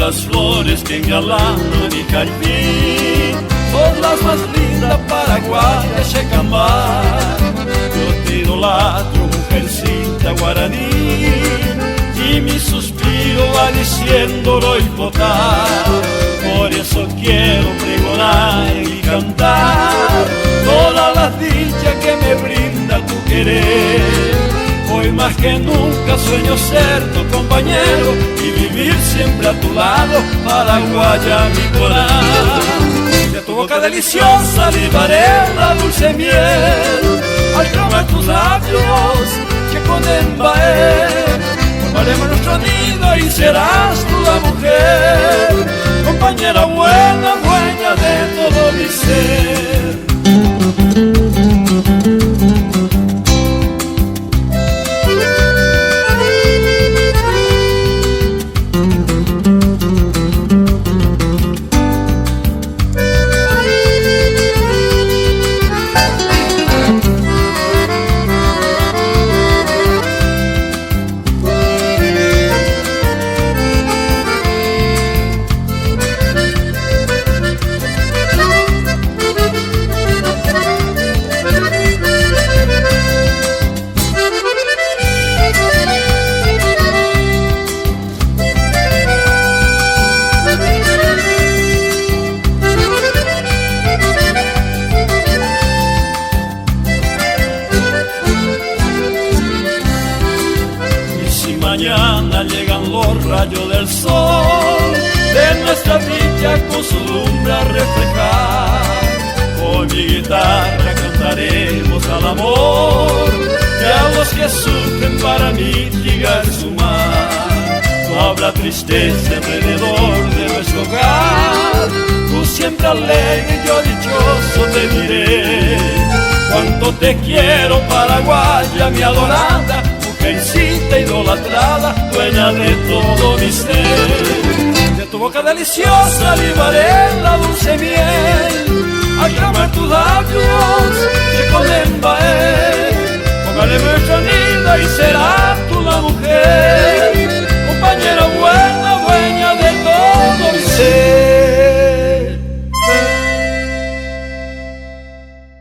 las flores que engalanan mi jardín son las más lindas paraguayas Checamar. Yo te idolatro, mujercita guaraní, y mi suspiro va diciendo Roipotá. Por eso quiero pregonar y cantar todas las dichas que me brinda tu querer. Hoy más que nunca sueño ser tu compañero y vivir siempre a tu lado, paraguaya mi corazón. De tu boca deliciosa libaré la dulce miel, al clamar tus labios que con embaé formaremos nuestro nido y serás tú la mujer, compañera buena, dueña de todo mi ser. Mañana llegan los rayos del sol de nuestra dicha con su lumbre a reflejar. Con mi guitarra cantaremos al amor y a los que sufren para mí llegar su mar. No habrá tristeza alrededor de nuestro hogar, tú siempre alegre y yo dichoso te diré. Cuánto te quiero, paraguaya mi adorada, mujercita idolatrada, dueña de todo mi ser. De tu boca deliciosa libaré la dulce miel, al clamar tus labios que con